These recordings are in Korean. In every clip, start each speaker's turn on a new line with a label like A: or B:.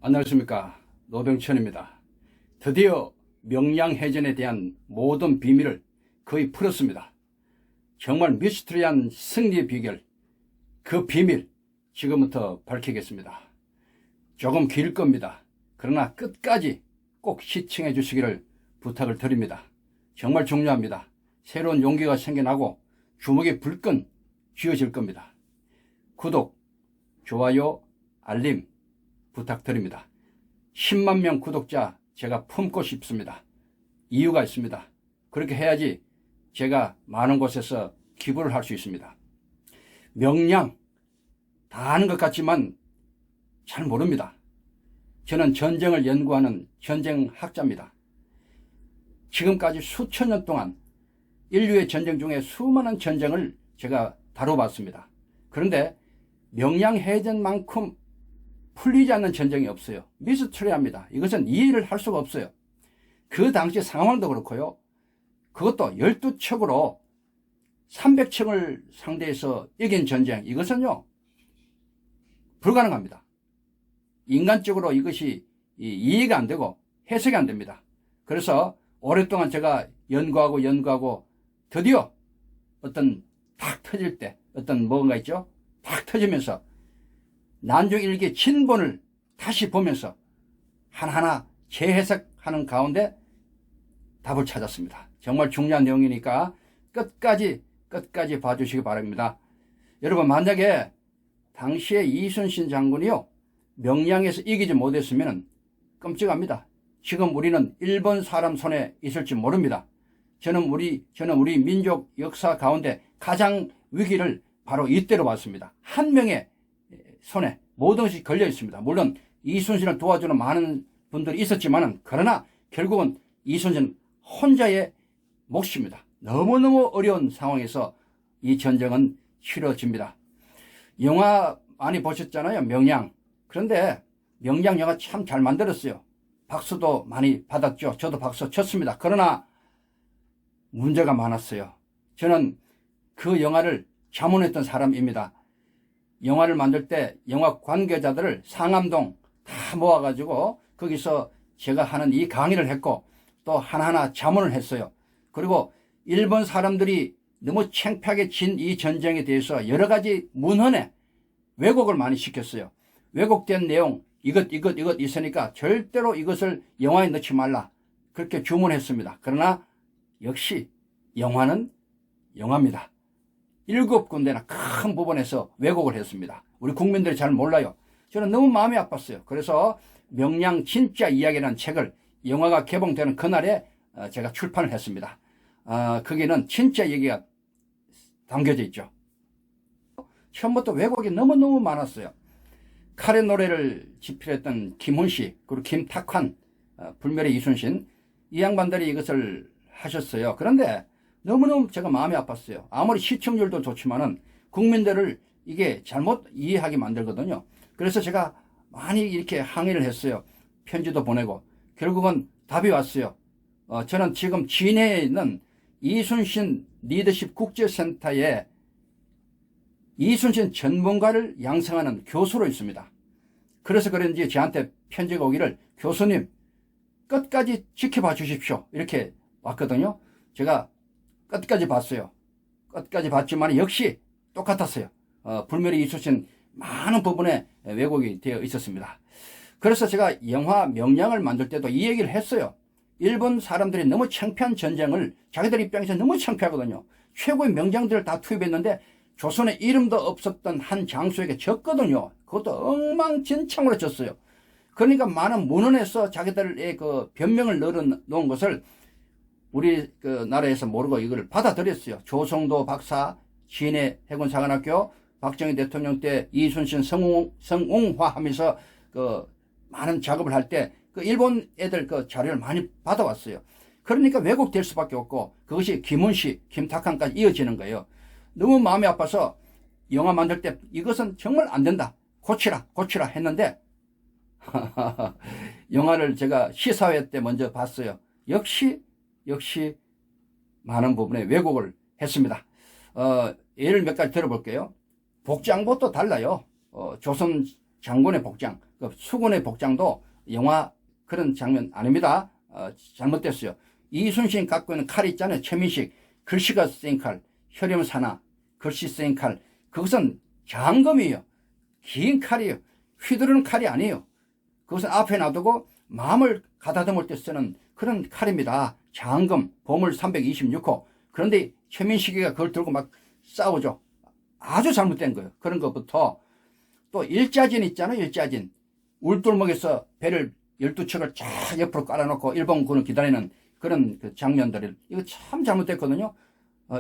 A: 안녕하십니까, 노병천입니다. 드디어 명량해전에 대한 모든 비밀을 거의 풀었습니다. 정말 미스터리한 승리의 비결, 그 비밀 지금부터 밝히겠습니다. 조금 길 겁니다. 그러나 끝까지 꼭 시청해 주시기를 부탁을 드립니다. 정말 중요합니다. 새로운 용기가 생겨나고 주먹에 불끈 쥐어질 겁니다. 구독, 좋아요, 알림 부탁드립니다. 10만 명 구독자 제가 품고 싶습니다. 이유가 있습니다. 그렇게 해야지 제가 많은 곳에서 기부를 할 수 있습니다. 명량 다 아는 것 같지만 잘 모릅니다. 저는 전쟁을 연구하는 전쟁학자입니다. 지금까지 수천 년 동안 인류의 전쟁 중에 수많은 전쟁을 제가 다뤄봤습니다. 그런데 명량해전만큼 풀리지 않는 전쟁이 없어요. 미스터리합니다. 이것은 이해를 할 수가 없어요. 그 당시 상황도 그렇고요. 그것도 12척으로 300척을 상대해서 이긴 전쟁, 이것은요 불가능합니다. 인간적으로 이것이 이해가 안 되고 해석이 안 됩니다. 그래서 오랫동안 제가 연구하고 드디어 어떤 탁 터질 때 어떤 뭔가 있죠? 탁 터지면서 난중일기 진본을 다시 보면서 하나하나 재해석하는 가운데 답을 찾았습니다. 정말 중요한 내용이니까 끝까지 봐주시기 바랍니다. 여러분, 만약에 당시에 이순신 장군이요 명량에서 이기지 못했으면 끔찍합니다. 지금 우리는 일본 사람 손에 있을지 모릅니다. 저는 우리 민족 역사 가운데 가장 위기를 바로 이때로 봤습니다. 한 명의 손에 모든 것이 걸려 있습니다. 물론 이순신을 도와주는 많은 분들이 있었지만 그러나 결국은 이순신 혼자의 몫입니다. 너무너무 어려운 상황에서 이 전쟁은 치러집니다. 영화 많이 보셨잖아요, 명량. 그런데 명량 영화 참 잘 만들었어요. 박수도 많이 받았죠. 저도 박수 쳤습니다. 그러나 문제가 많았어요. 저는 그 영화를 자문했던 사람입니다. 영화를 만들 때 영화 관계자들을 상암동 다 모아가지고 거기서 제가 하는 이 강의를 했고 또 하나하나 자문을 했어요. 그리고 일본 사람들이 너무 창피하게 진 이 전쟁에 대해서 여러 가지 문헌에 왜곡을 많이 시켰어요. 왜곡된 내용 이것 있으니까 절대로 이것을 영화에 넣지 말라, 그렇게 주문했습니다. 그러나 역시 영화는 영화입니다. 7군데나 큰 부분에서 왜곡을 했습니다. 우리 국민들이 잘 몰라요. 저는 너무 마음이 아팠어요. 그래서 명량 진짜 이야기라는 책을 영화가 개봉되는 그날에 제가 출판을 했습니다. 거기는 진짜 얘기가 담겨져 있죠. 처음부터 왜곡이 너무너무 많았어요. 칼의 노래를 집필했던 김훈씨, 그리고 김탁환, 불멸의 이순신, 이 양반들이 이것을 하셨어요. 그런데 너무너무 제가 마음이 아팠어요. 아무리 시청률도 좋지만은 국민들을 이게 잘못 이해하게 만들거든요. 그래서 제가 많이 이렇게 항의를 했어요. 편지도 보내고 결국은 답이 왔어요. 저는 지금 진해에 있는 이순신 리더십 국제센터에 이순신 전문가를 양성하는 교수로 있습니다. 그래서 그런지 저한테 편지가 오기를 교수님 끝까지 지켜봐 주십시오, 이렇게 왔거든요. 제가 끝까지 봤어요. 끝까지 봤지만 역시 똑같았어요. 불멸의 이순신 많은 부분에 왜곡이 되어 있었습니다. 그래서 제가 영화 명량을 만들 때도 이 얘기를 했어요. 일본 사람들이 너무 창피한 전쟁을 자기들 입장에서 너무 창피하거든요. 최고의 명장들을 다 투입했는데 조선에 이름도 없었던 한 장소에게 졌거든요. 그것도 엉망진창으로 졌어요. 그러니까 많은 문헌에서 자기들의 그 변명을 넣어놓은 것을 우리 그 나라에서 모르고 이걸 받아들였어요. 조성도 박사, 진해 해군사관학교, 박정희 대통령 때 이순신 성웅화 하면서 그 많은 작업을 할 때 그 일본 애들 그 자료를 많이 받아왔어요. 그러니까 왜곡될 수밖에 없고 그것이 김훈씨, 김탁환까지 이어지는 거예요. 너무 마음이 아파서 영화 만들 때 이것은 정말 안 된다, 고치라 했는데 영화를 제가 시사회 때 먼저 봤어요. 역시 많은 부분에 왜곡을 했습니다. 예를 몇 가지 들어볼게요. 복장부터 달라요. 조선 장군의 복장. 그 수군의 복장도 영화 그런 장면 아닙니다. 잘못됐어요. 이순신이 갖고 있는 칼이 있잖아요. 최민식, 글씨가 쓰인 칼, 혈염사나, 글씨 쓰인 칼. 그것은 장검이에요. 긴 칼이에요. 휘두르는 칼이 아니에요. 그것은 앞에 놔두고 마음을 가다듬을 때 쓰는 그런 칼입니다. 장검, 보물 326호. 그런데 최민식이가 그걸 들고 막 싸우죠. 아주 잘못된 거예요. 그런 것부터 또 일자진 있잖아요. 일자진. 울돌목에서 배를 12척을 쫙 옆으로 깔아놓고 일본군을 기다리는 그런 그 장면들을 이거 참 잘못됐거든요.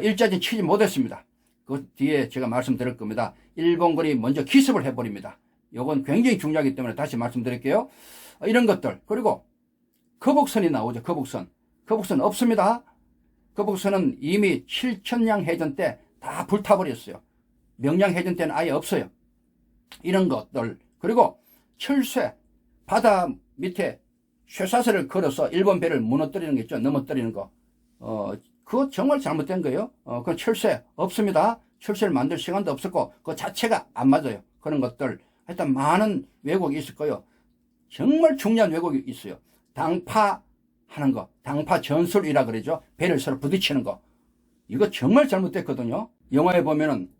A: 일자진 치지 못했습니다. 그 뒤에 제가 말씀드릴 겁니다. 일본군이 먼저 기습을 해버립니다. 이건 굉장히 중요하기 때문에 다시 말씀드릴게요. 이런 것들. 그리고 거북선이 나오죠. 거북선. 거북선 없습니다. 거북선은 이미 7천량 해전 때 다 불타버렸어요. 명량 해전 때는 아예 없어요. 이런 것들. 그리고 철쇠. 바다 밑에 쇠사슬을 걸어서 일본 배를 무너뜨리는 게 있죠. 넘어뜨리는 거. 그거 정말 잘못된 거예요. 그 철쇠 없습니다. 철쇠를 만들 시간도 없었고 그 자체가 안 맞아요. 그런 것들. 하여튼 많은 왜곡이 있을 거예요. 정말 중요한 왜곡이 있어요. 당파하는 거. 당파 전술이라 그러죠. 배를 서로 부딪히는 거. 이거 정말 잘못됐거든요. 영화에 보면은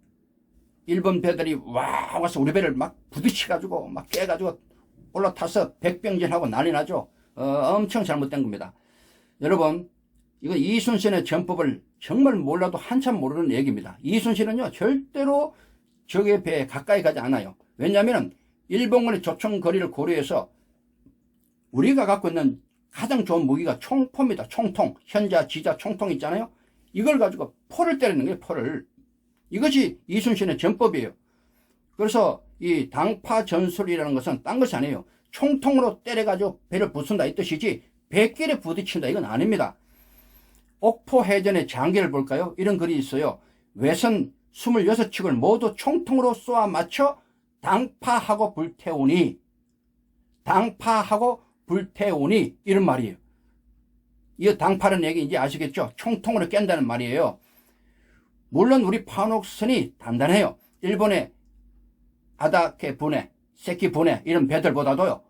A: 일본 배들이 와서 우리 배를 막 부딪혀가지고 막 깨가지고 올라타서 백병전하고 난리 나죠. 엄청 잘못된 겁니다. 여러분, 이거 이순신의 전법을 정말 몰라도 한참 모르는 얘기입니다. 이순신은요, 절대로 적의 배에 가까이 가지 않아요. 왜냐하면 일본군의 조총거리를 고려해서 우리가 갖고 있는 가장 좋은 무기가 총포입니다. 총통, 현자, 지자, 총통 있잖아요. 이걸 가지고 포를 때리는 거예요. 포를. 이것이 이순신의 전법이에요. 그래서 이 당파 전술이라는 것은 딴 것이 아니에요. 총통으로 때려가지고 배를 부순다 이 뜻이지 배끼리 부딪힌다 이건 아닙니다. 옥포해전의 장계를 볼까요? 이런 글이 있어요. 외선 26척을 모두 총통으로 쏘아 맞춰 당파하고 불태우니 이런 말이에요. 이 당파라는 얘기 이제 아시겠죠? 총통으로 깬다는 말이에요. 물론 우리 판옥선이 단단해요. 일본의 아다케 분해, 세키 분해 이런 배들보다도요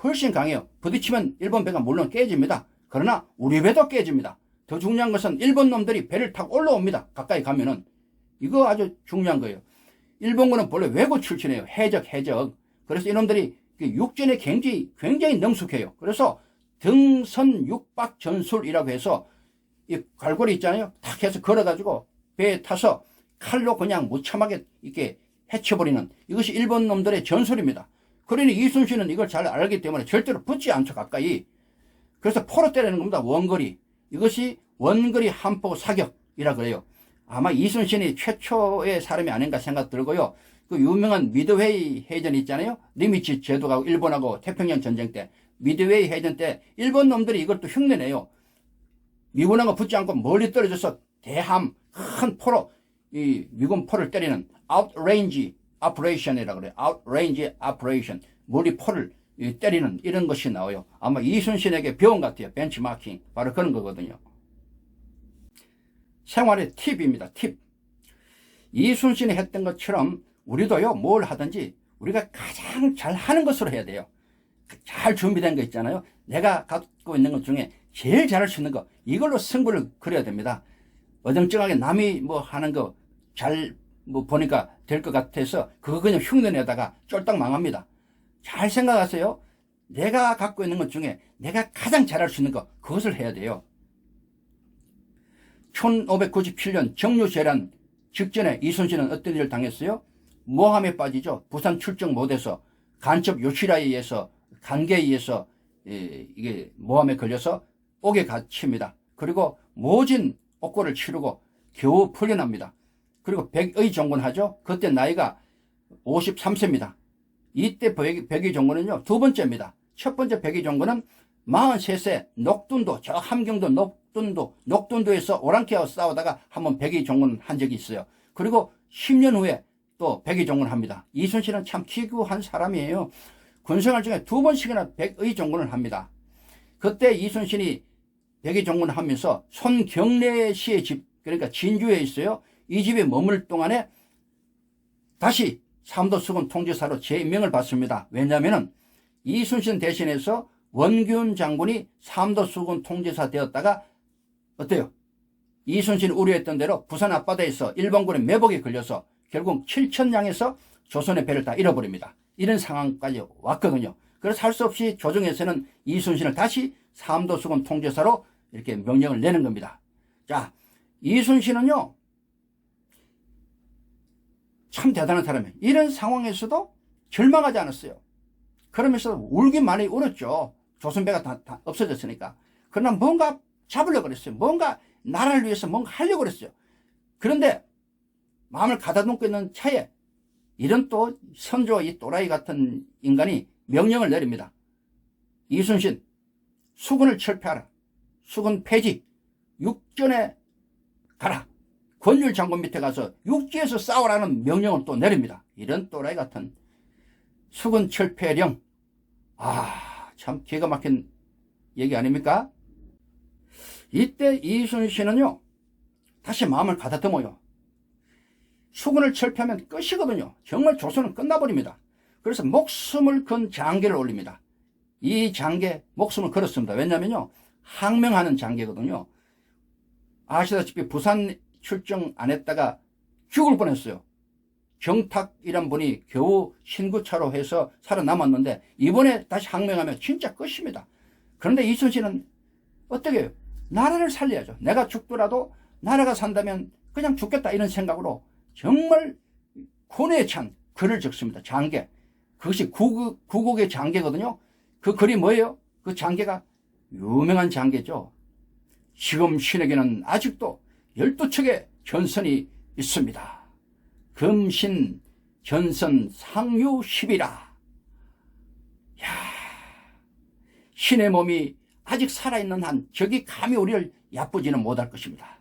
A: 훨씬 강해요. 부딪히면 일본 배가 물론 깨집니다. 그러나 우리 배도 깨집니다. 더 중요한 것은 일본 놈들이 배를 타고 올라옵니다. 가까이 가면은. 이거 아주 중요한 거예요. 일본군은 본래 외구 출신이에요. 해적. 그래서 이놈들이 육전에 굉장히 능숙해요. 그래서 등선 육박 전술이라고 해서 이 갈고리 있잖아요. 탁 해서 걸어가지고 배에 타서 칼로 그냥 무참하게 이렇게 해쳐버리는 이것이 일본 놈들의 전술입니다. 그러니 이순신은 이걸 잘 알기 때문에 절대로 붙지 않죠. 가까이. 그래서 포로 때리는 겁니다. 원거리. 이것이 원거리 한포 사격이라 그래요. 아마 이순신이 최초의 사람이 아닌가 생각 들고요. 그 유명한 미드웨이 해전 있잖아요. 니미츠 제도가 일본하고 태평양 전쟁 때 미드웨이 해전 때 일본 놈들이 이걸 또 흉내내요. 미군하고 붙지 않고 멀리 떨어져서 대함 큰 포로 이 미군 포를 때리는 outrange operation이라고 그래요. outrange operation. 머리 포를 때리는 이런 것이 나와요. 아마 이순신에게 배운 것 같아요. 벤치마킹. 바로 그런 거거든요. 생활의 팁입니다. 팁. 이순신이 했던 것처럼 우리도요, 뭘 하든지 우리가 가장 잘 하는 것으로 해야 돼요. 잘 준비된 거 있잖아요. 내가 갖고 있는 것 중에 제일 잘할 수 있는 거, 이걸로 승부를 그려야 됩니다. 어정쩡하게 남이 뭐 하는 거 잘 뭐 보니까 될 것 같아서 그거 그냥 흉내내다가 쫄딱 망합니다. 잘 생각하세요. 내가 갖고 있는 것 중에 내가 가장 잘할 수 있는 거, 그것을 해야 돼요. 1597년 정류재란 직전에 이순신은 어떤 일을 당했어요? 모함에 빠지죠. 부산 출정 못해서 간첩 요시라에 의해서 간계에 의해서 이게 모함에 걸려서 옥에 갇힙니다. 그리고 모진 옥고를 치르고 겨우 풀려납니다. 그리고 백의 종군하죠. 그때 나이가 53세입니다. 이때 백의 종군은요 두 번째입니다. 첫 번째 백의 종군은 43세 녹둔도, 저 함경도 녹둔도에서 오랑캐와 싸우다가 한번 백의 종군 한 적이 있어요. 그리고 10년 후에 또 백의 종군 합니다. 이순신은 참 기구한 사람이에요. 군생활 중에 두 번씩이나 백의 종군을 합니다. 그때 이순신이 백의 종군을 하면서 손경래 씨의 집, 그러니까 진주에 있어요. 이 집에 머물 동안에 다시 삼도수군 통지사로 재임명을 받습니다. 왜냐하면 이순신 대신해서 원균 장군이 삼도 수군 통제사 되었다가 어때요? 이순신이 우려했던 대로 부산 앞바다에서 일본군의 매복에 걸려서 결국 7천량에서 조선의 배를 다 잃어버립니다. 이런 상황까지 왔거든요. 그래서 할 수 없이 조정에서는 이순신을 다시 삼도 수군 통제사로 이렇게 명령을 내는 겁니다. 자, 이순신은요, 참 대단한 사람이에요. 이런 상황에서도 절망하지 않았어요. 그러면서 울긴 많이 울었죠. 조선배가 다 없어졌으니까. 그러나 뭔가 잡으려고 그랬어요. 뭔가 나라를 위해서 뭔가 하려고 그랬어요. 그런데 마음을 가다듬고 있는 차에 이런 또 선조 이 또라이 같은 인간이 명령을 내립니다. 이순신, 수군을 철폐하라. 수군 폐지. 육전에 가라. 권율 장군 밑에 가서 육지에서 싸우라는 명령을 또 내립니다. 이런 또라이 같은 수군 철폐령. 참 기가 막힌 얘기 아닙니까? 이때 이순신은요, 다시 마음을 가다듬어요. 수군을 철폐하면 끝이거든요. 정말 조선은 끝나버립니다. 그래서 목숨을 건 장계를 올립니다. 이 장계 목숨을 걸었습니다. 왜냐면요, 항명하는 장계거든요. 아시다시피 부산 출정 안 했다가 죽을 뻔했어요. 정탁이란 분이 겨우 신구차로 해서 살아남았는데 이번에 다시 항명하면 진짜 끝입니다. 그런데 이순신은 어떻게 해요? 나라를 살려야죠. 내가 죽더라도 나라가 산다면 그냥 죽겠다 이런 생각으로 정말 고뇌에 찬 글을 적습니다. 장계. 그것이 구국의 장계거든요. 그 글이 뭐예요? 그 장계가 유명한 장계죠. 지금 신에게는 아직도 12척의 전선이 있습니다. 금신 전선 상유 10이라. 야, 신의 몸이 아직 살아있는 한 적이 감히 우리를 얕보지는 못할 것입니다.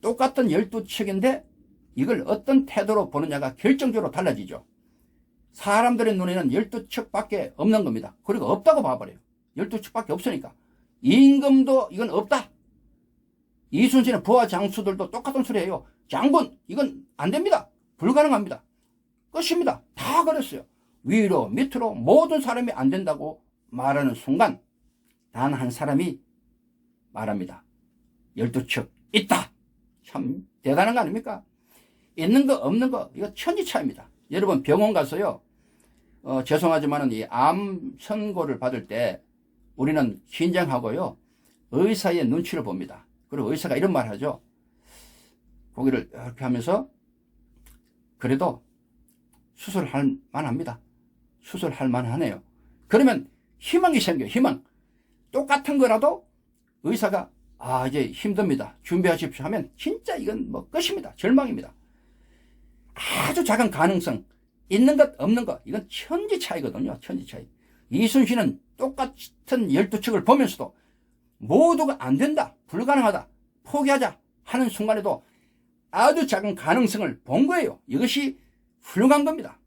A: 똑같은 12척인데 이걸 어떤 태도로 보느냐가 결정적으로 달라지죠. 사람들의 눈에는 12척밖에 없는 겁니다. 그리고 없다고 봐버려요. 12척밖에 없으니까. 임금도 이건 없다. 이순신의 부하 장수들도 똑같은 소리 해요. 장군, 이건 안 됩니다. 불가능합니다. 끝입니다. 다 그랬어요. 위로 밑으로 모든 사람이 안 된다고 말하는 순간 단 한 사람이 말합니다. 12척 있다. 참 대단한 거 아닙니까? 있는 거 없는 거 이거 천지차입니다. 여러분 병원 가서요, 죄송하지만은 이 암 선고를 받을 때 우리는 긴장하고요, 의사의 눈치를 봅니다. 그리고 의사가 이런 말 하죠. 고개를 이렇게 하면서 그래도 수술할 만합니다. 수술할 만하네요. 그러면 희망이 생겨요. 희망. 똑같은 거라도 의사가 이제 힘듭니다. 준비하십시오 하면 진짜 이건 뭐 끝입니다. 절망입니다. 아주 작은 가능성, 있는 것 없는 것, 이건 천지 차이거든요. 천지 차이. 이순신은 똑같은 12척을 보면서도 모두가 안 된다, 불가능하다, 포기하자 하는 순간에도 아주 작은 가능성을 본 거예요. 이것이 훌륭한 겁니다.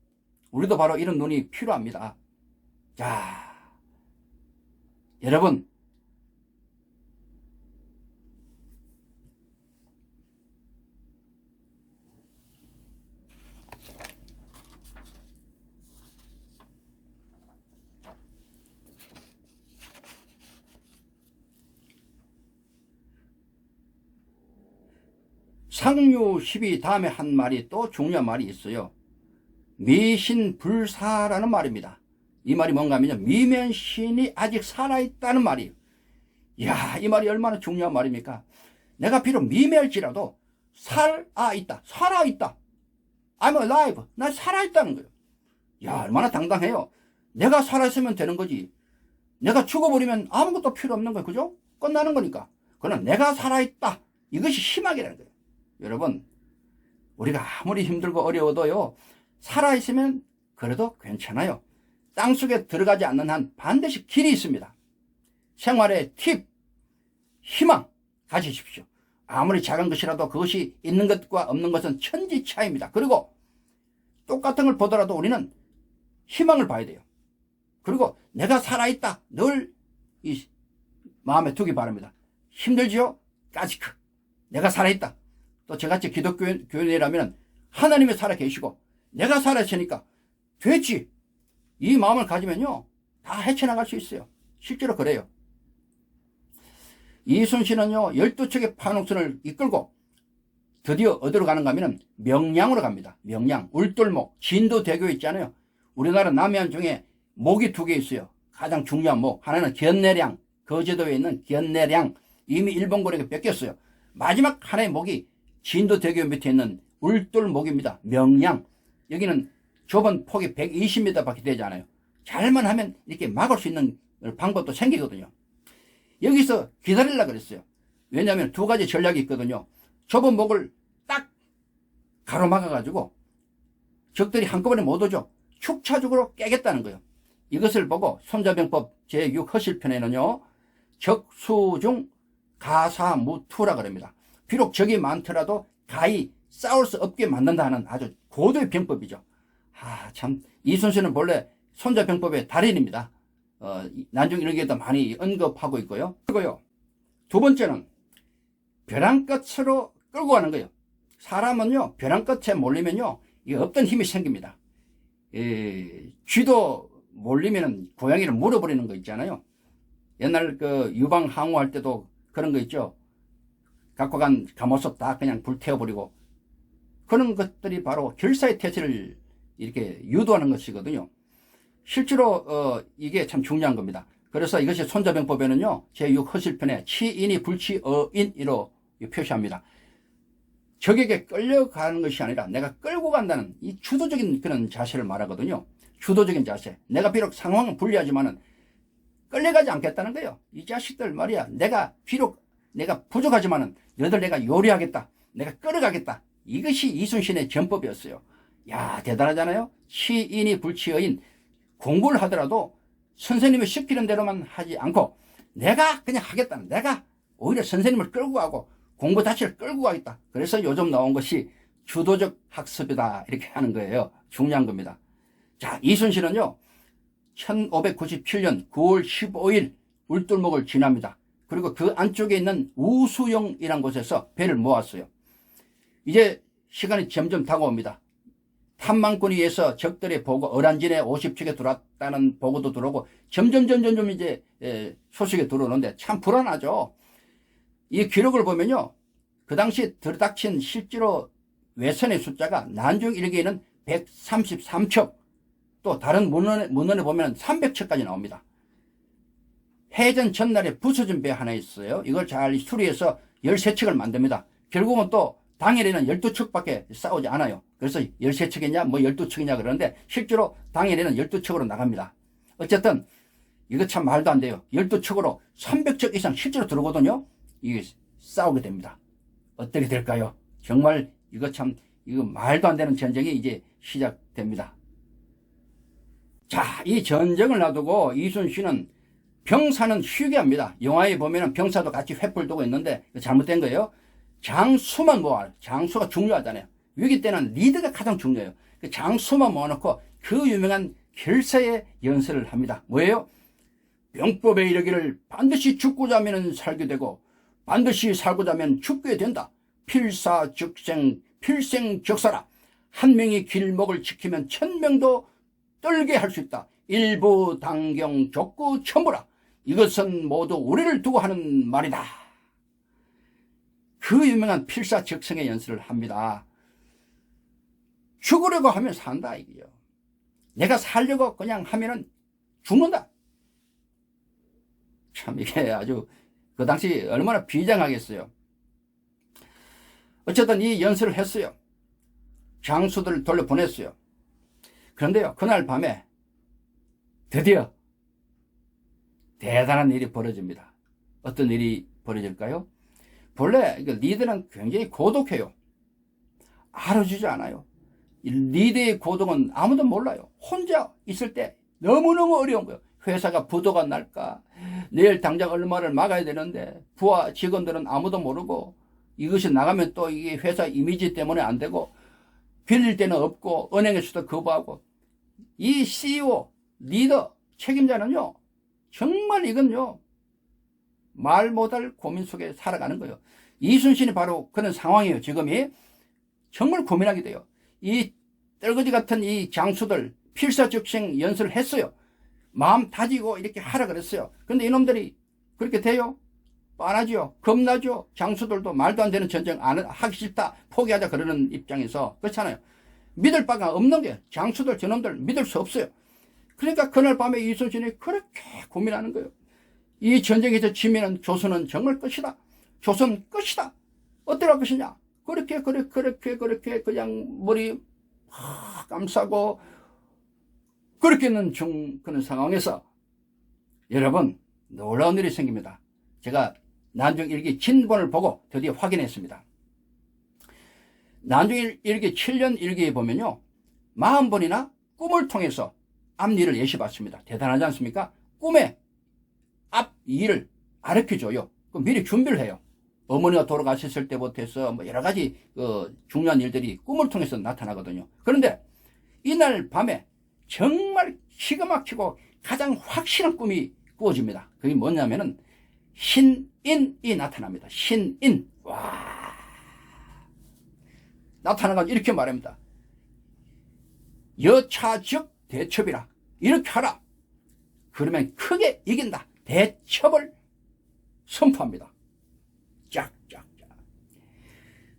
A: 우리도 바로 이런 눈이 필요합니다. 자, 여러분, 상류 12 다음에 한 말이 또 중요한 말이 있어요. 미신불사라는 말입니다. 이 말이 뭔가 하면요, 미면신이 아직 살아있다는 말이에요. 이야, 이 말이 얼마나 중요한 말입니까? 내가 비록 미매할지라도 살아있다. 살아있다. I'm alive. 나 살아있다는 거예요. 야, 얼마나 당당해요. 내가 살아있으면 되는 거지. 내가 죽어버리면 아무것도 필요 없는 거예요. 그죠? 끝나는 거니까. 그러나 내가 살아있다. 이것이 희망이라는 거예요. 여러분, 우리가 아무리 힘들고 어려워도요, 살아있으면 그래도 괜찮아요. 땅속에 들어가지 않는 한 반드시 길이 있습니다. 생활의 팁, 희망 가지십시오. 아무리 작은 것이라도 그것이 있는 것과 없는 것은 천지 차이입니다. 그리고 똑같은 걸 보더라도 우리는 희망을 봐야 돼요. 그리고 내가 살아있다 늘 이 마음에 두기 바랍니다. 힘들지요? 까지크. 내가 살아있다. 또 저같이 기독교인이라면 하나님이 살아계시고 내가 살아있으니까 됐지. 이 마음을 가지면요, 다 헤쳐나갈 수 있어요. 실제로 그래요. 이순신은요, 12척의 판옥선을 이끌고 드디어 어디로 가는가 하면 명량으로 갑니다. 명량, 울돌목, 진도대교 있잖아요. 우리나라 남해안 중에 목이 2개 있어요. 가장 중요한 목. 하나는 견내량, 거제도에 있는 견내량. 이미 일본군에게 뺏겼어요. 마지막 하나의 목이 진도대교 밑에 있는 울돌목입니다. 명량. 여기는 좁은 폭이 120m 밖에 되지 않아요. 잘만 하면 이렇게 막을 수 있는 방법도 생기거든요. 여기서 기다리려고 그랬어요. 왜냐하면 2가지 전략이 있거든요. 좁은 목을 딱 가로막아가지고 적들이 한꺼번에 못 오죠. 축차적으로 깨겠다는 거예요. 이것을 보고 손자병법 제6허실편에는요, 적수중 가사무투라 그럽니다. 비록 적이 많더라도 가히 싸울 수 없게 만든다는 아주 고도의 병법이죠. 참, 이순신은 본래 손자병법의 달인입니다. 나중 일기에도 많이 언급하고 있고요. 그리고요, 2번째는 벼랑 끝으로 끌고 가는 거예요. 사람은요, 벼랑 끝에 몰리면요, 이게 없던 힘이 생깁니다. 쥐도 몰리면은 고양이를 물어버리는 거 있잖아요. 옛날 그 유방 항우할 때도 그런 거 있죠. 갖고 간 가마솥 다 그냥 불태워버리고, 그런 것들이 바로 결사의 태세를 이렇게 유도하는 것이거든요. 실제로 이게 참 중요한 겁니다. 그래서 이것이 손자병법에는요, 제6허실편에 치인이 불치어인이로 표시합니다. 적에게 끌려가는 것이 아니라 내가 끌고 간다는 이 주도적인 그런 자세를 말하거든요. 주도적인 자세. 내가 비록 상황은 불리하지만은 끌려가지 않겠다는 거예요. 이 자식들 말이야. 비록 내가 부족하지만은 너희들 내가 요리하겠다. 내가 끌어가겠다. 이것이 이순신의 전법이었어요. 야, 대단하잖아요. 치인이 불치어인. 공부를 하더라도 선생님이 시키는 대로만 하지 않고 내가 그냥 하겠다. 내가 오히려 선생님을 끌고 가고 공부 자체를 끌고 가겠다. 그래서 요즘 나온 것이 주도적 학습이다. 이렇게 하는 거예요. 중요한 겁니다. 자, 이순신은요, 1597년 9월 15일 울돌목을 지납니다. 그리고 그 안쪽에 있는 우수용이라는 곳에서 배를 모았어요. 이제 시간이 점점 다가옵니다. 탐망꾼에 의해서 적들의 보고, 어란진에 50척에 들어왔다는 보고도 들어오고, 점점 이제 소식이 들어오는데 참 불안하죠. 이 기록을 보면요, 그 당시 들이닥친 실제로 외선의 숫자가 난중 일기에는 133척, 또 다른 문헌에 보면 300척까지 나옵니다. 해전 전날에 부서진 배 하나 있어요. 이걸 잘 수리해서 13척을 만듭니다. 결국은 또 당일에는 12척밖에 싸우지 않아요. 그래서 13척이냐, 12척이냐 그러는데, 실제로 당일에는 12척으로 나갑니다. 어쨌든, 이거 참 말도 안 돼요. 12척으로 300척 이상 실제로 들어오거든요. 이게 싸우게 됩니다. 어떻게 될까요? 정말 이거 말도 안 되는 전쟁이 이제 시작됩니다. 자, 이 전쟁을 놔두고 이순신은 병사는 쉬게 합니다. 영화에 보면 병사도 같이 횃불 두고 있는데 잘못된 거예요. 장수만 모아요. 장수가 중요하잖아요. 위기 때는 리더가 가장 중요해요. 그 장수만 모아놓고 그 유명한 결사의 연설을 합니다. 뭐예요? 병법에 이르기를 반드시 죽고자 하면 살게 되고 반드시 살고자 하면 죽게 된다. 필사즉생, 필생적사라. 한 명이 길목을 지키면 1000명도 떨게 할 수 있다. 일부 당경 족구 천부라. 이것은 모두 우리를 두고 하는 말이다. 그 유명한 필사적생의 연설을 합니다. 죽으려고 하면 산다 이게요. 내가 살려고 그냥 하면은 죽는다. 참 이게 아주 그 당시 얼마나 비장하겠어요. 어쨌든 이 연설을 했어요. 장수들을 돌려보냈어요. 그런데요, 그날 밤에 드디어 대단한 일이 벌어집니다. 어떤 일이 벌어질까요? 본래 리더는 굉장히 고독해요. 알아주지 않아요. 리더의 고독은 아무도 몰라요. 혼자 있을 때 너무너무 어려운 거예요. 회사가 부도가 날까, 내일 당장 얼마를 막아야 되는데 부하 직원들은 아무도 모르고, 이것이 나가면 또 이게 회사 이미지 때문에 안 되고, 빌릴 데는 없고, 은행에서도 거부하고, 이 CEO, 리더, 책임자는요, 정말 이건요, 말 못할 고민 속에 살아가는 거예요. 이순신이 바로 그런 상황이에요. 지금이 정말 고민하게 돼요. 이 떨거지 같은 이 장수들, 필사적생 연설을 했어요. 마음 다지고 이렇게 하라 그랬어요. 근데 이놈들이 그렇게 돼요? 뻔하죠. 겁나죠. 장수들도 말도 안 되는 전쟁 하기 싫다, 포기하자 그러는 입장에서 그렇잖아요. 믿을 바가 없는 게 장수들 저놈들 믿을 수 없어요. 그러니까 그날 밤에 이순신이 그렇게 고민하는 거예요. 이 전쟁에서 지면은 조선은 정말 끝이다. 조선 끝이다. 어떨 것이냐. 그렇게 그냥 머리 감싸고 그렇게 있는 그런 상황에서 여러분 놀라운 일이 생깁니다. 제가 난중일기 진본을 보고 드디어 확인했습니다. 난중일기 7년 일기에 보면요, 40번이나 꿈을 통해서 앞일을 예시받습니다. 대단하지 않습니까? 꿈에 앞일을 가르쳐줘요. 그럼 미리 준비를 해요. 어머니가 돌아가셨을 때부터 해서 뭐 여러 가지 중요한 일들이 꿈을 통해서 나타나거든요. 그런데 이날 밤에 정말 기가 막히고 가장 확실한 꿈이 꾸어집니다. 그게 뭐냐면은 신인이 나타납니다. 신인. 와. 나타나가지고 이렇게 말합니다. 여차즉 대첩이라. 이렇게 하라. 그러면 크게 이긴다. 대첩을 선포합니다. 짝짝짝.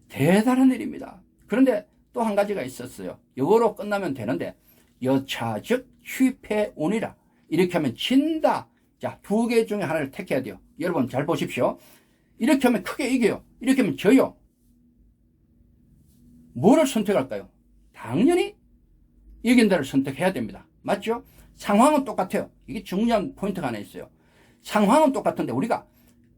A: 대단한 일입니다. 그런데 또 한 가지가 있었어요. 이거로 끝나면 되는데 여차즉 취패운이라. 이렇게 하면 진다. 자, 두 개 중에 하나를 택해야 돼요. 여러분 잘 보십시오. 이렇게 하면 크게 이겨요. 이렇게 하면 져요. 뭐를 선택할까요? 당연히 이긴다를 선택해야 됩니다. 맞죠? 상황은 똑같아요. 이게 중요한 포인트가 하나 있어요. 상황은 똑같은데 우리가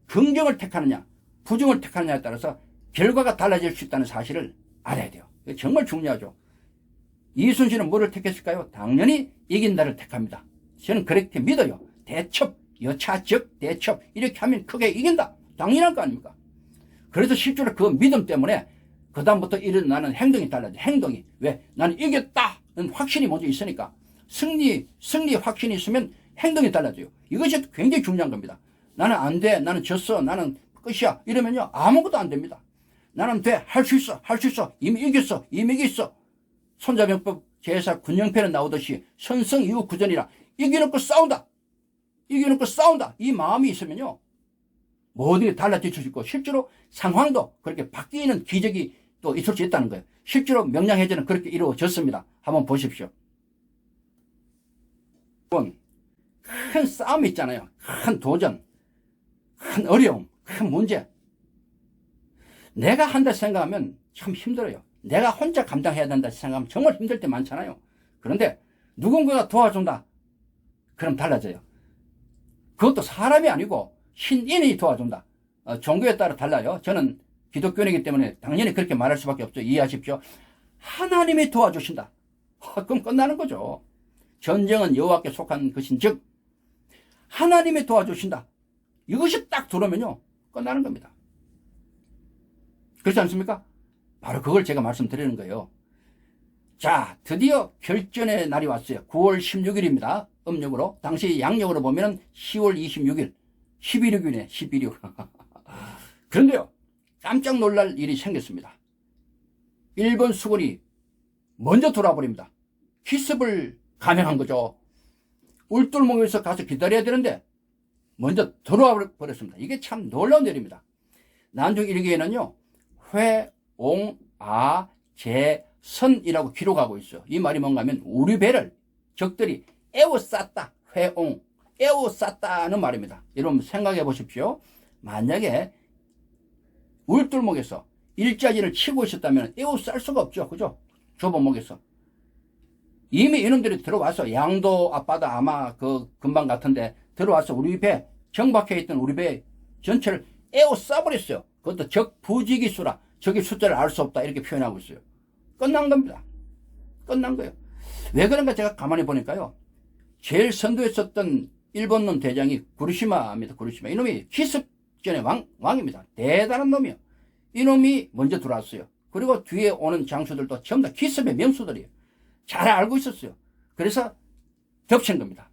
A: 긍정을 택하느냐 부정을 택하느냐에 따라서 결과가 달라질 수 있다는 사실을 알아야 돼요. 이게 정말 중요하죠. 이순신은 뭐를 택했을까요? 당연히 이긴다를 택합니다. 저는 그렇게 믿어요. 대첩, 여차즉 대첩 이렇게 하면 크게 이긴다. 당연한 거 아닙니까? 그래서 실제로 그 믿음 때문에 그 다음부터 일어나는 행동이 달라져요. 행동이. 왜? 나는 이겼다는 확신이 먼저 있으니까. 승리 확신이 있으면 행동이 달라져요. 이것이 굉장히 중요한 겁니다. 나는 안 돼. 나는 졌어. 나는 끝이야. 이러면요. 아무것도 안 됩니다. 나는 돼. 할 수 있어. 할 수 있어. 이미 이겼어. 이미 이겼어. 손자병법 제4 군영편에 나오듯이 선성 이후 구전이라. 이겨놓고 싸운다. 이겨놓고 싸운다. 이 마음이 있으면요. 모든 게 달라질 수 있고 실제로 상황도 그렇게 바뀌는 기적이 또 있을 수 있다는 거예요. 실제로 명량해제는 그렇게 이루어졌습니다. 한번 보십시오. 큰 싸움이 있잖아요. 큰 도전, 큰 어려움, 큰 문제. 내가 한다 생각하면 참 힘들어요. 내가 혼자 감당해야 된다 생각하면 정말 힘들 때 많잖아요. 그런데 누군가가 도와준다. 그럼 달라져요. 그것도 사람이 아니고 신인이 도와준다. 종교에 따라 달라요. 저는 기독교인이기 때문에 당연히 그렇게 말할 수밖에 없죠. 이해하십시오. 하나님이 도와주신다. 그럼 끝나는 거죠. 전쟁은 여호와께 속한 것인즉 하나님이 도와주신다. 이것이 딱 들어오면요. 끝나는 겁니다. 그렇지 않습니까? 바로 그걸 제가 말씀드리는 거예요. 자, 드디어 결전의 날이 왔어요. 9월 16일입니다. 음력으로. 당시 양력으로 보면 10월 26일. 11.6이네. 11.6. 그런데요. 깜짝 놀랄 일이 생겼습니다. 일본 수군이 먼저 돌아버립니다. 기습을 감행한 거죠. 울돌목에서 가서 기다려야 되는데 먼저 들어와 버렸습니다. 이게 참 놀라운 일입니다. 난중일기에는요. 회옹아제선이라고 기록하고 있어요. 이 말이 뭔가 하면 우리 배를 적들이 에워쌌다. 회옹 에워쌌다는 말입니다. 여러분 생각해 보십시오. 만약에 울돌목에서 일자리를 치고 있었다면 에워쌀 수가 없죠. 그죠? 좁은 목에서. 이미 이놈들이 들어와서 양도 앞바다 아마 그 근방 같은데 들어와서 우리 배 정박해 있던 우리 배 전체를 에워싸버렸어요. 그것도 적 부지기수라. 적의 숫자를 알 수 없다. 이렇게 표현하고 있어요. 끝난 겁니다. 끝난 거예요. 왜 그런가 제가 가만히 보니까요. 제일 선두에 섰던 일본놈 대장이 구르시마입니다. 구르시마. 이놈이 기습전의 왕입니다. 대단한 놈이요. 이놈이 먼저 들어왔어요. 그리고 뒤에 오는 장수들도 전부 다 기습의 명수들이에요. 잘 알고 있었어요. 그래서 덮친 겁니다.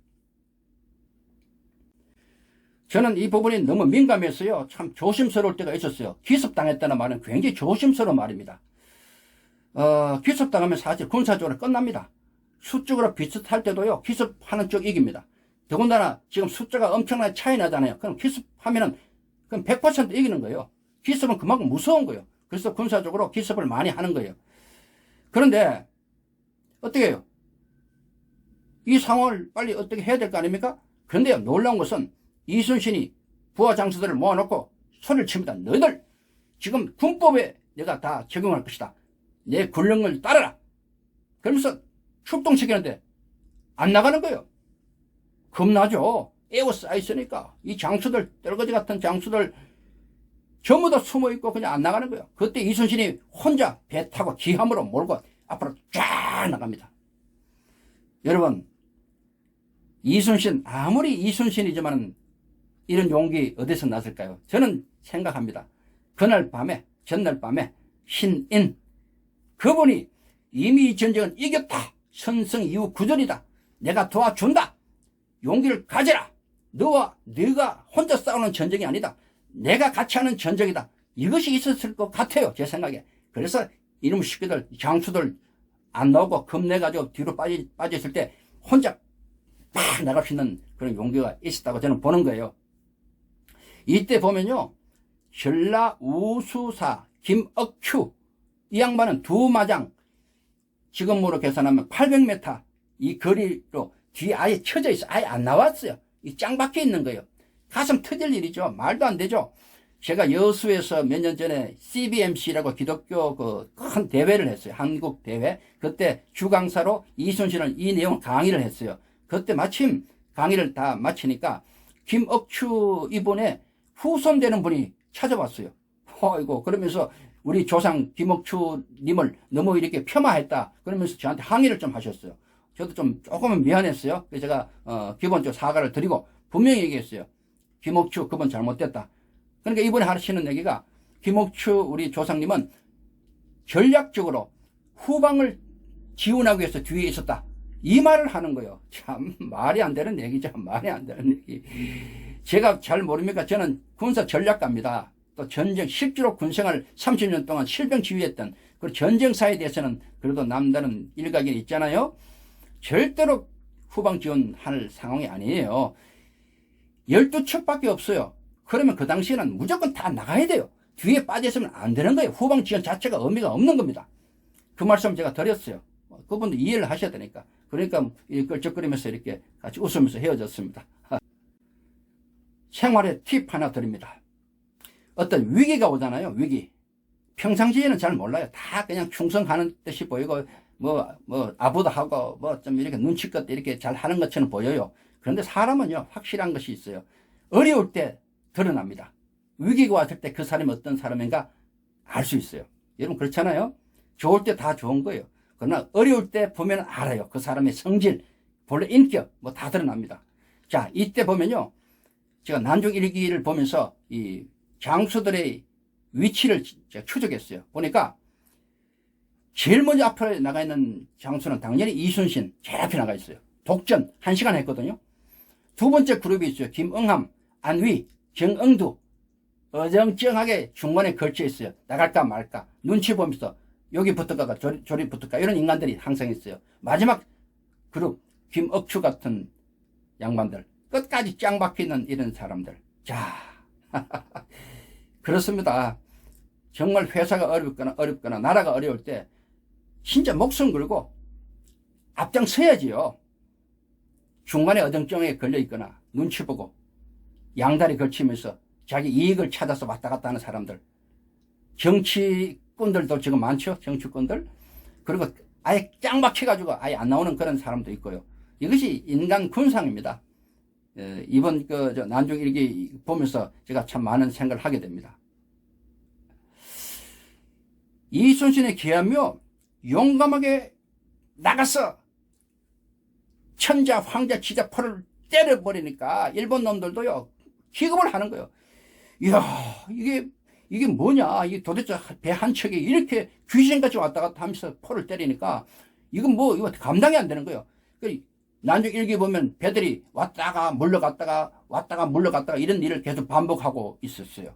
A: 저는 이 부분이 너무 민감했어요. 참 조심스러울 때가 있었어요. 기습당했다는 말은 굉장히 조심스러운 말입니다. 기습당하면 사실 군사적으로 끝납니다. 수적으로 비슷할 때도요, 기습하는 쪽 이깁니다. 더군다나 지금 숫자가 엄청나게 차이 나잖아요. 그럼 기습하면은 그럼 100% 이기는 거예요. 기습은 그만큼 무서운 거예요. 그래서 군사적으로 기습을 많이 하는 거예요. 그런데 어떻게 해요? 이 상황을 빨리 어떻게 해야 될 거 아닙니까? 그런데요, 놀라운 것은 이순신이 부하 장수들을 모아놓고 소리를 칩니다. 너희들 지금 군법에 내가 다 적용할 것이다. 내 군령을 따르라. 그러면서 출동시키는데 안 나가는 거예요. 겁나죠. 에워싸 있으니까 이 장수들, 떨거지 같은 장수들 전부 다 숨어있고 그냥 안 나가는 거예요. 그때 이순신이 혼자 배 타고 기함으로 몰고 앞으로 쫙 나갑니다. 여러분, 이순신, 아무리 이순신이지만 이런 용기 어디서 났을까요? 저는 생각합니다. 그날 밤에, 전날 밤에 신인, 그분이 이미 이 전쟁은 이겼다. 선승 이후 구절이다. 내가 도와준다. 용기를 가져라. 네가 혼자 싸우는 전쟁이 아니다. 내가 같이 하는 전쟁이다. 이것이 있었을 것 같아요. 제 생각에. 그래서 이놈의 새끼들, 장수들 안 나오고 겁내가지고 뒤로 빠졌을 때 혼자 팍 나갈 수 있는 그런 용기가 있었다고 저는 보는 거예요. 이때 보면요, 전라 우수사 김억추, 이 양반은 두 마장, 지금으로 계산하면 800m 이 거리로 뒤에 아예 쳐져 있어. 아예 안 나왔어요. 이 짱 박혀 있는 거예요. 가슴 터질 일이죠. 말도 안 되죠. 제가 여수에서 몇 년 전에 CBMC라고 기독교 그 큰 대회를 했어요. 한국 대회. 그때 주강사로 이순신을 이 내용 강의를 했어요. 그때 마침 강의를 다 마치니까 김억추 이분의 후손되는 분이 찾아왔어요. 아이고, 그러면서 우리 조상 김억추님을 너무 이렇게 폄하했다. 그러면서 저한테 항의를 좀 하셨어요. 저도 좀 조금은 미안했어요. 그래서 제가 기본적으로 사과를 드리고 분명히 얘기했어요. 김억추 그분 잘못됐다. 그러니까 이번에 하시는 얘기가 김억추 우리 조상님은 전략적으로 후방을 지원하기 위해서 뒤에 있었다. 이 말을 하는 거예요. 참 말이 안 되는 얘기죠. 말이 안 되는 얘기. 제가 잘 모릅니까? 저는 군사 전략가입니다. 또 전쟁 실제로 군생활 30년 동안 실병 지휘했던 그 전쟁사에 대해서는 그래도 남다른 일각이 있잖아요. 절대로 후방 지원할 상황이 아니에요. 12척밖에 없어요. 그러면 그 당시에는 무조건 다 나가야 돼요. 뒤에 빠져있으면 안 되는 거예요. 후방 지원 자체가 의미가 없는 겁니다. 그 말씀 제가 드렸어요. 그분도 이해를 하셔야 되니까. 그러니까 끌적거리면서 이렇게 같이 웃으면서 헤어졌습니다. 생활의 팁 하나 드립니다. 어떤 위기가 오잖아요. 위기. 평상시에는 잘 몰라요. 다 그냥 충성하는 듯이 보이고 아부도 하고 좀 이렇게 눈치껏 이렇게 잘 하는 것처럼 보여요. 그런데 사람은요, 확실한 것이 있어요. 어려울 때 드러납니다. 위기가 왔을 때 그 사람이 어떤 사람인가 알 수 있어요. 여러분 그렇잖아요. 좋을 때 다 좋은 거예요. 그러나 어려울 때 보면 알아요. 그 사람의 성질, 본래 인격 다 드러납니다. 자, 이때 보면요, 제가 난중일기를 보면서 이 장수들의 위치를 제가 추적했어요. 보니까 제일 먼저 앞에 나가 있는 장수는 당연히 이순신, 제일 앞에 나가 있어요. 독전 1시간 했거든요. 두 번째 그룹이 있어요. 김응함, 안위, 정응두. 어정쩡하게 중간에 걸쳐 있어요. 나갈까 말까. 눈치 보면서 여기 붙을까 저리 붙을까. 이런 인간들이 항상 있어요. 마지막 그룹, 김억추 같은 양반들. 끝까지 짱 박히는 이런 사람들. 자, 그렇습니다. 정말 회사가 어렵거나 나라가 어려울 때 진짜 목숨 걸고 앞장서야지요. 중간에 어정쩡하게 걸려있거나 눈치 보고 양다리 걸치면서 자기 이익을 찾아서 왔다 갔다 하는 사람들. 정치꾼들도 지금 많죠. 정치꾼들. 그리고 아예 짱 박혀가지고 아예 안 나오는 그런 사람도 있고요. 이것이 인간 군상입니다. 이번 난중일기 보면서 제가 참 많은 생각을 하게 됩니다. 이순신의 기하며 용감하게 나가서 천자, 황자, 지자, 포를 때려버리니까 일본 놈들도요, 기겁을 하는 거예요. 이야, 이게 뭐냐. 이게 도대체 배 한 척이 이렇게 귀신같이 왔다 갔다 하면서 포를 때리니까 이거 감당이 안 되는 거예요. 난중일기 보면 배들이 왔다가 물러갔다가 이런 일을 계속 반복하고 있었어요.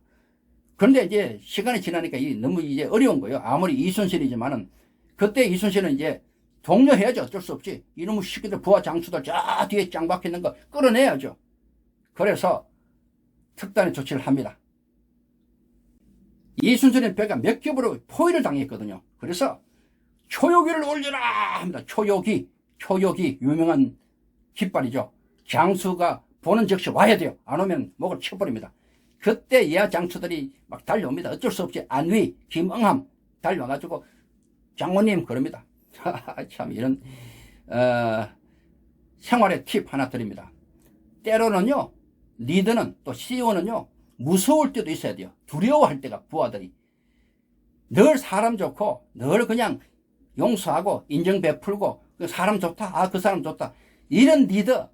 A: 그런데 이제 시간이 지나니까 너무 이제 어려운 거예요. 아무리 이순신이지만은 그때 이순신은 이제 독려해야죠. 어쩔 수 없지. 이놈의 시기들 부하 장수들 저 뒤에 짱 박혀있는 거 끌어내야죠. 그래서 특단의 조치를 합니다. 이순신의 배가 몇 겹으로 포위를 당했거든요. 그래서 초요기를 올려라 합니다. 초요기 유명한 깃발이죠. 장수가 보는 즉시 와야 돼요. 안 오면 목을 쳐버립니다. 그때 이하 장수들이 막 달려옵니다. 어쩔 수 없이 안위, 김응함 달려와가지고 장모님 그럽니다. 참 이런 생활의 팁 하나 드립니다. 때로는요, 리더는 또 CEO는요 무서울 때도 있어야 돼요. 두려워할 때가, 부하들이 늘 사람 좋고 늘 그냥 용서하고 인정 베풀고 사람 좋다, 그 사람 좋다, 이런 리더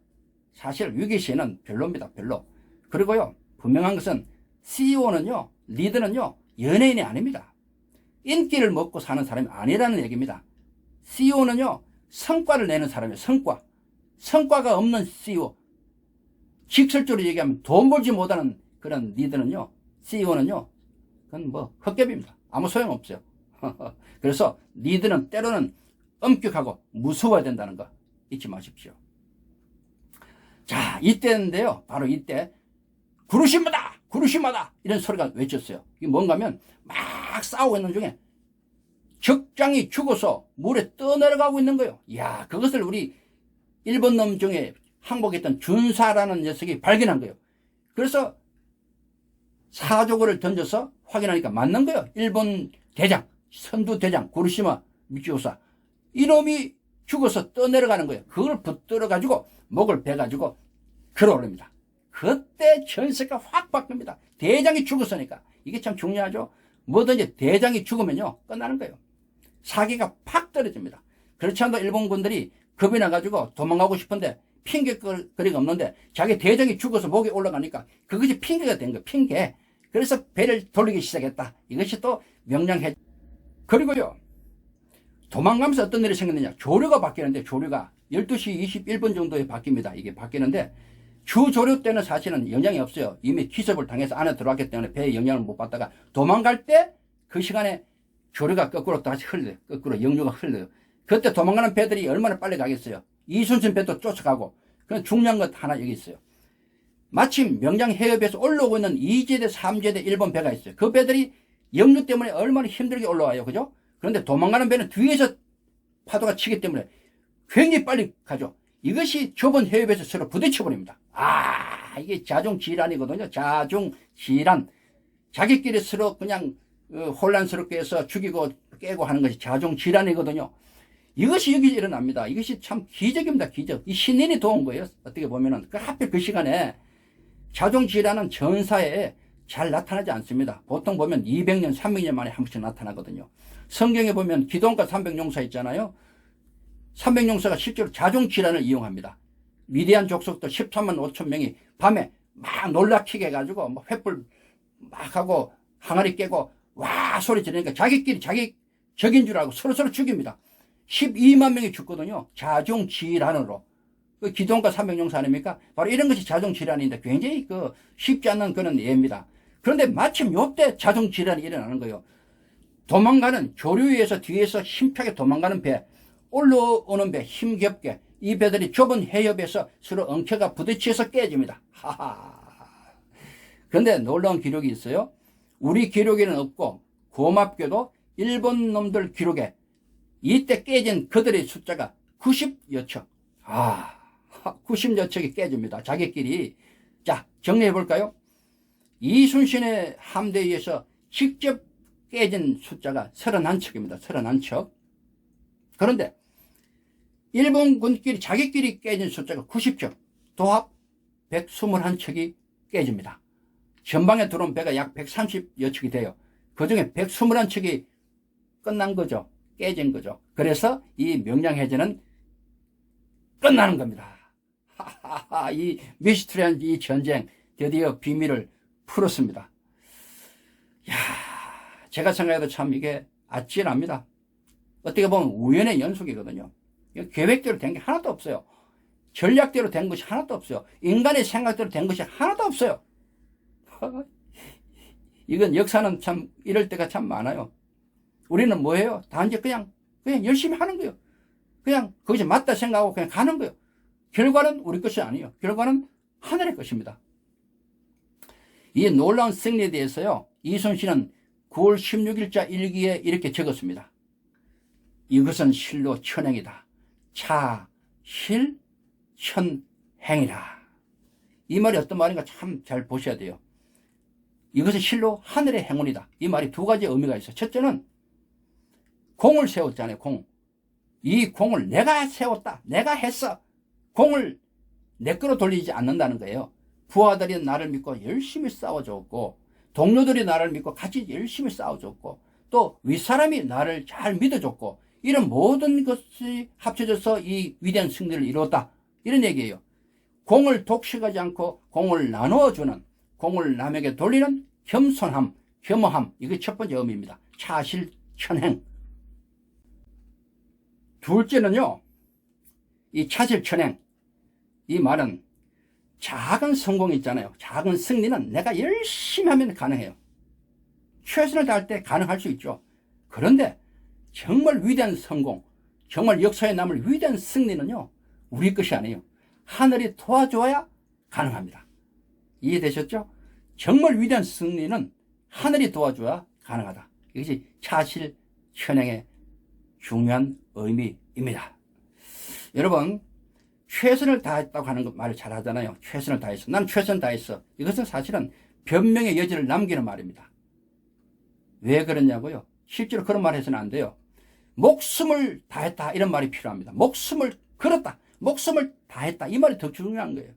A: 사실 위기 시에는 별로입니다. 별로. 그리고요, 분명한 것은 CEO는요, 리더는요 연예인이 아닙니다. 인기를 먹고 사는 사람이 아니라는 얘기입니다. CEO는요 성과를 내는 사람이에요. 성과가 없는 CEO, 직설적으로 얘기하면 돈 벌지 못하는 그런 리더는요, CEO는요 그건 뭐 헛개비입니다. 아무 소용없어요. 그래서 리더는 때로는 엄격하고 무서워야 된다는 거 잊지 마십시오. 자, 이때인데요, 바로 이때 구르시마다 이런 소리가 외쳤어요. 이게 뭔가 하면 막 싸우고 있는 중에 적장이 죽어서 물에 떠내려가고 있는 거예요. 이야, 그것을 우리 일본 놈 중에 항복했던 준사라는 녀석이 발견한 거예요. 그래서 사조고를 던져서 확인하니까 맞는 거예요. 일본 대장, 선두 대장 구르시마 미키오사, 이놈이 죽어서 떠내려가는 거예요. 그걸 붙들어 가지고 목을 베 가지고 걸어올립니다. 그때 전세가 확 바뀝니다. 대장이 죽었으니까. 이게 참 중요하죠. 뭐든지 대장이 죽으면요 끝나는 거예요. 사기가 팍 떨어집니다. 그렇지 않아도 일본군들이 겁이 나가지고 도망가고 싶은데 핑계거리가 없는데 자기 대장이 죽어서 목에 올라가니까 그것이 핑계가 된 거예요. 핑계. 그래서 배를 돌리기 시작했다. 이것이 또 명량해. 그리고요, 도망가면서 어떤 일이 생겼느냐, 조류가 바뀌는데, 조류가 12시 21분 정도에 바뀝니다. 이게 바뀌는데 주조류 때는 사실은 영향이 없어요. 이미 기습을 당해서 안에 들어왔기 때문에 배에 영향을 못 받다가 도망갈 때 그 시간에 조류가 거꾸로 다시 흘러요. 거꾸로 영류가 흘러요. 그때 도망가는 배들이 얼마나 빨리 가겠어요. 이순신 배도 쫓아가고. 그런 중요한 것 하나 여기 있어요. 마침 명량 해협에서 올라오고 있는 2제대 3제대 일본 배가 있어요. 그 배들이 영류 때문에 얼마나 힘들게 올라와요. 그죠? 그런데 도망가는 배는 뒤에서 파도가 치기 때문에 굉장히 빨리 가죠. 이것이 좁은 해협에서 서로 부딪혀버립니다. 이게 자중질환이거든요. 자중질환. 자기끼리 서로 그냥 혼란스럽게 해서 죽이고 깨고 하는 것이 자중질환이거든요. 이것이 여기 일어납니다. 이것이 참 기적입니다. 기적. 이 신인이 도운 거예요. 어떻게 보면은. 하필 그 시간에 자중질환은 전사에 잘 나타나지 않습니다. 보통 보면 200년, 300년 만에 한 번씩 나타나거든요. 성경에 보면 기도원과 300용사 있잖아요. 300용사가 실제로 자중질환을 이용합니다. 미디안 족속도 13만 5천 명이 밤에 막 놀라키게 해가지고 뭐 횃불 막 하고 항아리 깨고 와 소리 지르니까 자기끼리 자기 적인 줄 알고 서로 죽입니다. 12만 명이 죽거든요. 자중질환으로. 그 기도원과 300용사 아닙니까? 바로 이런 것이 자중질환인데 굉장히 쉽지 않는 그런 예입니다. 그런데 마침 요때 자중질환이 일어나는 거예요. 도망가는 조류에서 뒤에서 힘차게 도망가는 배, 올라오는 배 힘겹게 이 배들이 좁은 해협에서 서로 엉켜가 부딪혀서 깨집니다. 그런데 놀라운 기록이 있어요. 우리 기록에는 없고 고맙게도 일본 놈들 기록에 이때 깨진 그들의 숫자가 90여 척. 90여 척이 깨집니다. 자기끼리. 자, 정리해 볼까요? 이순신의 함대에 의해서 직접 깨진 숫자가 31척입니다. 31척. 그런데 일본군끼리 자기끼리 깨진 숫자가 90척. 도합 121척이 깨집니다. 전방에 들어온 배가 약 130여 척이 돼요. 그 중에 121척이 끝난 거죠. 깨진 거죠. 그래서 이 명량해전은 끝나는 겁니다. 이 미스터리한 이 전쟁 드디어 비밀을 풀었습니다. 제가 생각해도 참 이게 아찔합니다. 어떻게 보면 우연의 연속이거든요. 계획대로 된 게 하나도 없어요. 전략대로 된 것이 하나도 없어요. 인간의 생각대로 된 것이 하나도 없어요. 이건 역사는 참 이럴 때가 참 많아요. 우리는 뭐예요? 단지 그냥 열심히 하는 거예요. 그냥 그것이 맞다 생각하고 그냥 가는 거예요. 결과는 우리 것이 아니에요. 결과는 하늘의 것입니다. 이 놀라운 승리에 대해서요, 이순신은 9월 16일자 일기에 이렇게 적었습니다. 이것은 실로 천행이다. 차실천행이라. 이 말이 어떤 말인가 참 잘 보셔야 돼요. 이것은 실로 하늘의 행운이다. 이 말이 두 가지 의미가 있어요. 첫째는 공을 세웠잖아요. 공. 이 공을 내가 세웠다. 내가 했어. 공을 내 거로 돌리지 않는다는 거예요. 부하들이 나를 믿고 열심히 싸워줬고, 동료들이 나를 믿고 같이 열심히 싸워줬고, 또 윗사람이 나를 잘 믿어줬고, 이런 모든 것이 합쳐져서 이 위대한 승리를 이루었다. 이런 얘기예요. 공을 독식하지 않고 공을 나누어주는, 공을 남에게 돌리는 겸손함, 겸허함, 이게 첫 번째 의미입니다. 차실천행. 둘째는요, 이 차실천행, 이 말은 작은 성공이 있잖아요. 작은 승리는 내가 열심히 하면 가능해요. 최선을 다할 때 가능할 수 있죠. 그런데 정말 위대한 성공, 정말 역사에 남을 위대한 승리는요, 우리 것이 아니에요. 하늘이 도와줘야 가능합니다. 이해되셨죠? 정말 위대한 승리는 하늘이 도와줘야 가능하다. 이것이 차실천행의 중요한 의미입니다. 여러분, 최선을 다했다고 하는 말을 잘 하잖아요. 최선을 다했어. 난 최선 다했어. 이것은 사실은 변명의 여지를 남기는 말입니다. 왜 그러냐고요? 실제로 그런 말 해서는 안 돼요. 목숨을 다했다, 이런 말이 필요합니다. 목숨을 걸었다, 목숨을 다했다, 이 말이 더 중요한 거예요.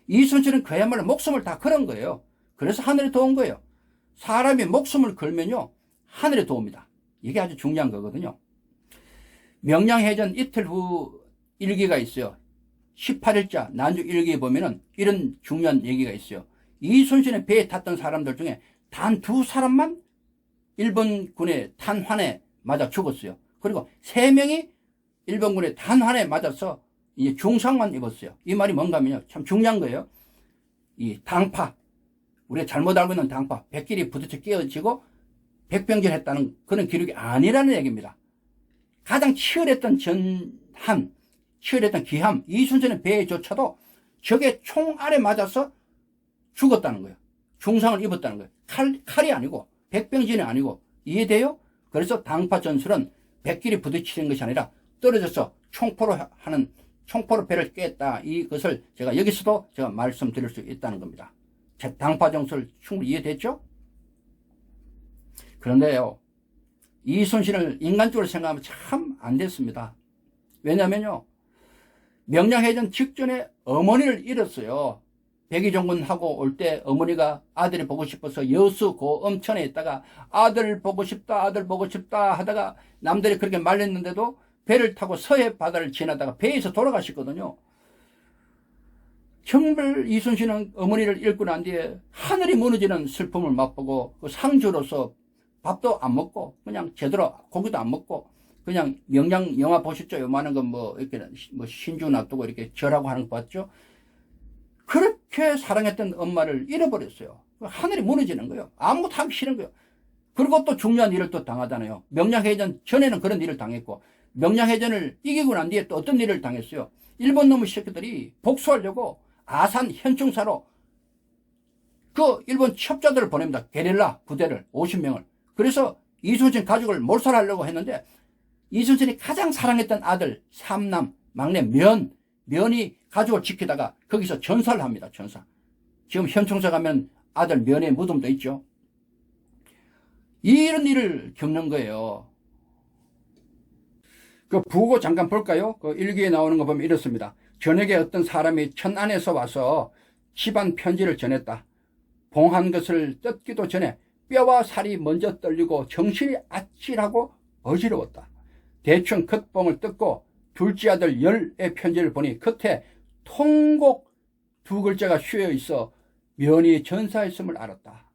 A: 이순신은 그야말로 목숨을 다 걸은 거예요. 그래서 하늘이 도운 거예요. 사람이 목숨을 걸면요, 하늘이 도웁니다. 이게 아주 중요한 거거든요. 명량해전 이틀 후 일기가 있어요. 18일자 난주 일기에 보면은 이런 중요한 얘기가 있어요. 이순신의 배에 탔던 사람들 중에 단 2사람만 일본군의 탄환에 맞아 죽었어요. 그리고 3명이 일본군의 탄환에 맞아서 이제 중상만 입었어요. 이 말이 뭔가 하면요, 참 중요한 거예요. 이 당파, 우리가 잘못 알고 있는 당파, 백길이 부딪혀 깨어지고 백병전했다는 그런 기록이 아니라는 얘기입니다. 가장 치열했던 전함, 치열했던 기함, 이순신의 배조차도 적의 총알에 맞아서 죽었다는 거예요. 중상을 입었다는 거예요. 칼이 아니고, 백병진이 아니고. 이해돼요? 그래서 당파 전술은 백길이 부딪히는 것이 아니라 떨어져서 총포로 배를 깼다. 이것을 제가 여기서도 제가 말씀드릴 수 있다는 겁니다. 당파 전술 충분히 이해됐죠? 그런데요, 이순신을 인간적으로 생각하면 참 안 됐습니다. 왜냐면요, 명량해전 직전에 어머니를 잃었어요. 백의종군하고 올 때 어머니가 아들이 보고 싶어서 여수 고엄천에 있다가 아들 보고 싶다, 아들 보고 싶다 하다가 남들이 그렇게 말렸는데도 배를 타고 서해 바다를 지나다가 배에서 돌아가셨거든요. 정말 이순신은 어머니를 잃고 난 뒤에 하늘이 무너지는 슬픔을 맛보고 그 상주로서 밥도 안 먹고 그냥 제대로 고기도 안 먹고 그냥 명량 영화 보셨죠? 요만한 거 뭐 이렇게 뭐 신주 놔두고 이렇게 절하고 하는 거 봤죠? 그렇게 사랑했던 엄마를 잃어버렸어요. 하늘이 무너지는 거예요. 아무것도 하기 싫은 거예요. 그리고 또 중요한 일을 또 당하잖아요. 명량해전 전에는 그런 일을 당했고 명량해전을 이기고 난 뒤에 또 어떤 일을 당했어요. 일본 놈의 새끼들이 복수하려고 아산 현충사로 그 일본 첩자들을 보냅니다. 게릴라 부대를 50명을. 그래서 이순신 가족을 몰살하려고 했는데 이순신이 가장 사랑했던 아들 삼남 막내 면이 가족을 지키다가 거기서 전사를 합니다. 전사. 지금 현충사 가면 아들 면의 무덤도 있죠. 이런 일을 겪는 거예요. 그 부고 잠깐 볼까요? 그 일기에 나오는 거 보면 이렇습니다. 저녁에 어떤 사람이 천안에서 와서 집안 편지를 전했다. 봉한 것을 뜯기도 전에 뼈와 살이 먼저 떨리고 정신이 아찔하고 어지러웠다. 대충 겉봉을 뜯고 둘째 아들 열의 편지를 보니 끝에 통곡 2글자가 휘어 있어 면이 전사했음을 알았다.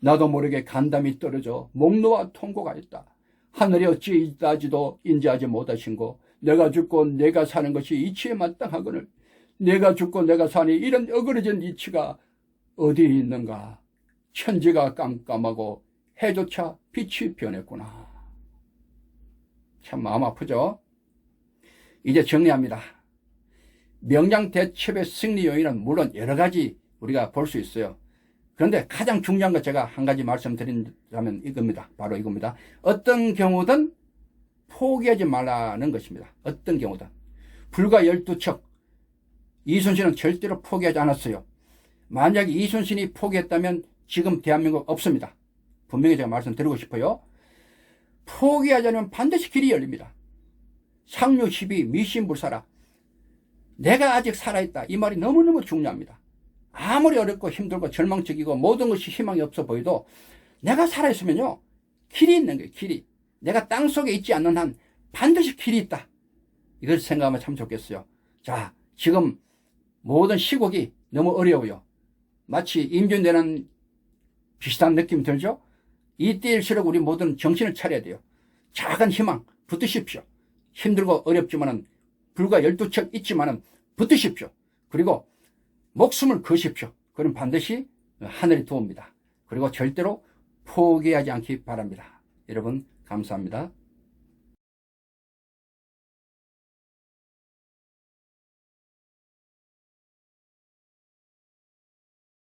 A: 나도 모르게 간담이 떨어져 목 놓아 통곡하였다. 하늘이 어찌 이따지도 인지하지 못하신고 내가 죽고 내가 사는 것이 이치에 마땅하거늘 내가 죽고 내가 사니 이런 어그러진 이치가 어디 있는가. 천지가 깜깜하고 해조차 빛이 변했구나. 참 마음 아프죠? 이제 정리합니다. 명량대첩의 승리 요인은 물론 여러 가지 우리가 볼 수 있어요. 그런데 가장 중요한 거 제가 한 가지 말씀드린다면 이겁니다. 바로 이겁니다. 어떤 경우든 포기하지 말라는 것입니다. 어떤 경우든. 불과 12척. 이순신은 절대로 포기하지 않았어요. 만약에 이순신이 포기했다면 지금 대한민국 없습니다. 분명히 제가 말씀드리고 싶어요. 포기하지 않으면 반드시 길이 열립니다. 상류 12 미신불사라. 내가 아직 살아있다. 이 말이 너무너무 중요합니다. 아무리 어렵고 힘들고 절망적이고 모든 것이 희망이 없어 보여도 내가 살아있으면요. 길이 있는 거예요. 길이. 내가 땅속에 있지 않는 한 반드시 길이 있다. 이걸 생각하면 참 좋겠어요. 자, 지금 모든 시국이 너무 어려워요. 마치 임진왜란 비슷한 느낌이 들죠? 이때일수록 우리 모든 정신을 차려야 돼요. 작은 희망 붙드십시오. 힘들고 어렵지만은 불과 12척 있지만은 붙드십시오. 그리고 목숨을 거십시오. 그럼 반드시 하늘이 도웁니다. 그리고 절대로 포기하지 않기 바랍니다. 여러분 감사합니다.